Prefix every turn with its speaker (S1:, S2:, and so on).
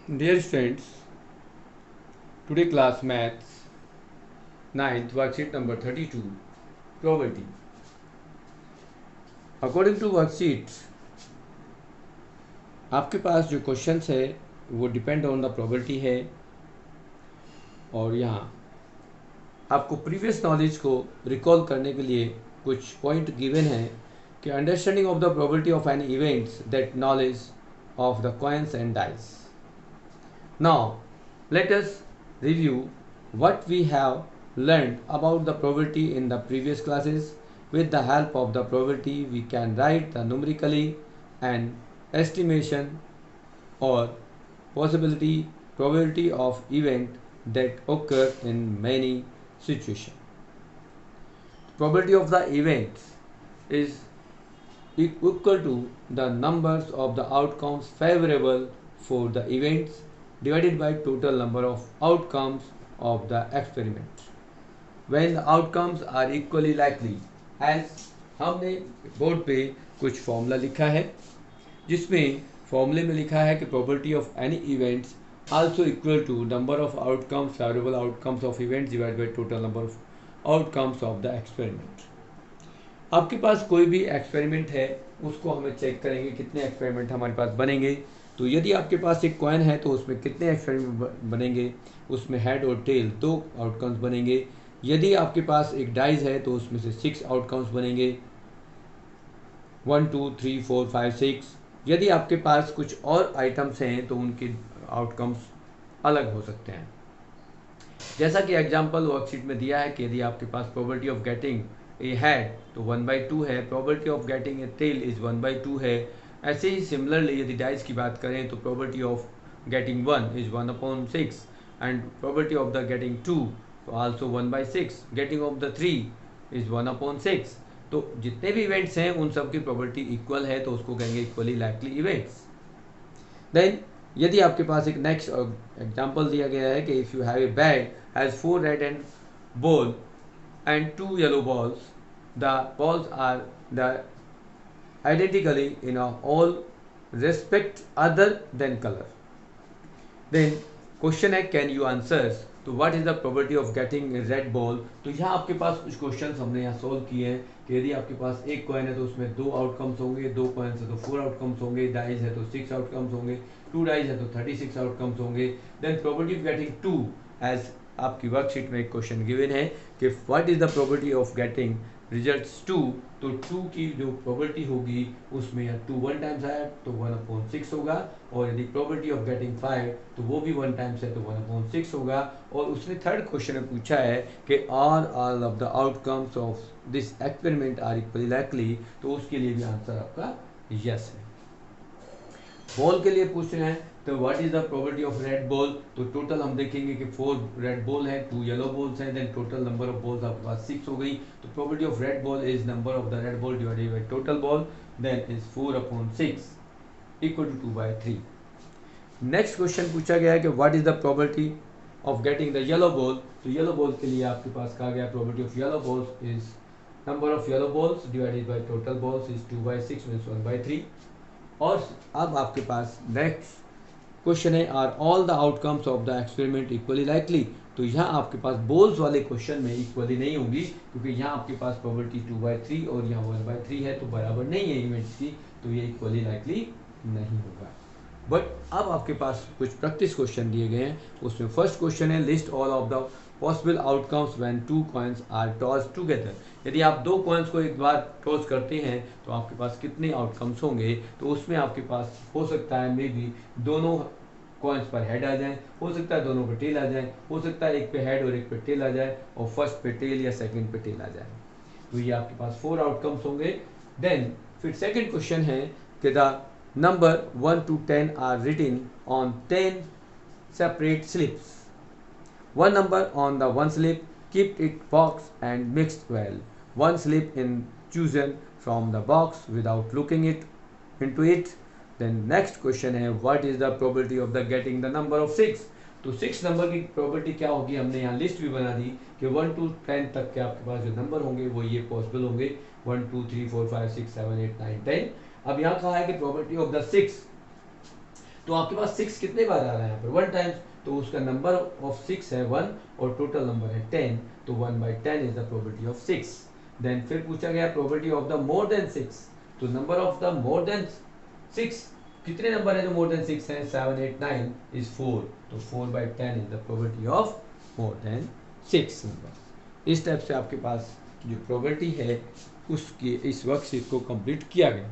S1: Dear students, today class maths 9th worksheet number 32 probability. According to worksheet आपके पास जो questions है वो depend on the probability है और यहाँ आपको प्रीवियस नॉलेज को रिकॉल करने के लिए कुछ पॉइंट गिवन है कि understanding of the probability of an events that knowledge of the coins and dice. Now, let us review what we have learned about the probability in the previous classes. With the help of the probability, we can write the numerically an estimation or probability of event that occur in many situations. Probability of the events is equal to the numbers of the outcomes favorable for the events divided by total number of outcomes of the experiment. When the outcomes are equally likely, as हमने board पे कुछ formula लिखा है जिसमें फॉर्मूले में लिखा है कि probability of any events also equal to number of outcomes favorable outcomes of events divided by total number of outcomes of the experiment. आपके पास कोई भी एक्सपेरिमेंट है उसको हमें चेक करेंगे कितने एक्सपेरिमेंट हमारे पास बनेंगे. तो यदि आपके पास एक कॉइन है तो उसमें कितने एक्सपेरिमेंट बनेंगे, उसमें हेड और टेल दो आउटकम्स बनेंगे. यदि आपके पास एक डाइज है तो उसमें से 6 आउटकम्स बनेंगे, 1 2 3 4 5 6. यदि आपके पास कुछ और आइटम्स हैं तो उनके आउटकम्स अलग हो सकते हैं. जैसा कि एग्जाम्पल वर्कशीट में दिया है कि यदि आपके पास probability of getting a head तो 1/2 है, probability of getting a tail is 1/2 है. ऐसे ही सिमिलरली यदि डाइज की बात करें तो probability of getting 1 is 1/6 and probability of the getting 2 also 1/6, getting off the 3 is 1/6. तो जितने भी इवेंट्स हैं उन सब की प्रोबेबिलिटी इक्वल है तो उसको कहेंगे इक्वली लाइकली इवेंट्स. देन यदि आपके पास एक नेक्स्ट एग्जांपल दिया गया है कि if you have a bag has 4 red and ball and 2 yellow balls, the balls are the identically in all respect other than color. Then question है can you answers. तो what is the probability of getting a red ball. तो यहाँ आपके पास कुछ questions हमने यहाँ solve किए हैं कि यदि आपके पास एक कॉइन है तो उसमें 2 आउटकम्स होंगे, 2 कॉइन्स है तो 4 आउटकम्स होंगे, डाइज है तो 6 आउटकम्स होंगे, 2 डाइज है तो 36 आउटकम्स होंगे. Then probability of getting 2 as आपकी वर्कशीट में एक क्वेश्चन गिवन है कि what is the probability of getting results 2. तो 2 की जो प्रोबेबिलिटी होगी उसमें 2 1 टाइम्स आया तो 1/6 होगा, और यदि प्रोबेबिलिटी ऑफ गेटिंग 5 तो वो भी 1 टाइम्स है तो 1/6 होगा. और उसने थर्ड क्वेश्चन में पूछा है कि are all of the outcomes of this experiment are equally likely, तो उसके लिए भी आंसर आपका यस है. बॉल के लिए पूछ रहे हैं तो what is the probability of red ball. तो टोटल हम देखेंगे कि 4 रेड बॉल है, 2 येलो बॉल्स हैं, then total number of balls आपके पास 6 हो गई. तो probability of red ball is number of the red ball divided by total ball, then is 4/6 equal to 2/3. Next question पूछा गया है कि what is the probability of getting the yellow ball. तो येलो बॉल के लिए आपके पास कहा गया probability of yellow balls is number of yellow balls divided by total balls is 2/6 means 1/3. और अब आपके पास नेक्स्ट क्वेश्चन है are all the outcomes of the experiment equally likely. तो यहाँ आपके पास बॉल्स वाले क्वेश्चन में इक्वली नहीं होंगी क्योंकि यहाँ आपके पास प्रोबेबिलिटी 2/3 और यहाँ 1/3 है तो बराबर नहीं है इवेंट्स की, तो ये इक्वली लाइकली नहीं होगा. बट अब आपके पास कुछ प्रैक्टिस क्वेश्चन दिए गए हैं. उसमें फर्स्ट क्वेश्चन है list all of the possible outcomes when 2 coins are toss together. यदि आप 2 कॉइन्स को एक बार टॉस करते हैं तो आपके पास कितने आउटकम्स होंगे. तो उसमें आपके पास हो सकता है मे बी दोनों कॉइन्स पर हेड आ जाए, हो सकता है दोनों पे टेल आ जाए, हो सकता है एक पे हेड और एक पे टेल आ जाए, और फर्स्ट पे टेल या सेकंड पे टेल आ जाए. तो ये आपके पास 4 आउटकम्स होंगे. देन फिर सेकंड क्वेश्चन है कि the number 1 to 10 are written on 10 separate slips. One number on the one slip, keep it boxed and mixed well. One slip in chosen from the box without looking into it. Then next question है what is the probability of the getting the number of 6. तो 6 number की probability क्या होगी, हमने यहाँ list भी बना दी कि 1 to 10 तक के आपके पास जो नंबर होंगे वो ये पॉसिबल होंगे 1 2 3 4 5 6 7 8 9 10. अब यहाँ कहा है कि प्रोबेबिलिटी ऑफ द 6 तो आपके पास 6 कितने बार आ रहा है यहाँ पर 1 टाइम्स, तो उसका नंबर ऑफ 6 है 1 और टोटल नंबर है 10, तो 1/10 is the probability of 6। Then फिर पूछा गया probability of the more than 6, तो number of the more than 6 कितने नंबर है जो मोर देन 6 है, 7 8 9 इज 4, तो 4/10 is the probability of more than 6 number. इस टाइप से आपके पास जो प्रोबेबिलिटी है उसकी इस वर्कशीट को कंप्लीट किया गया।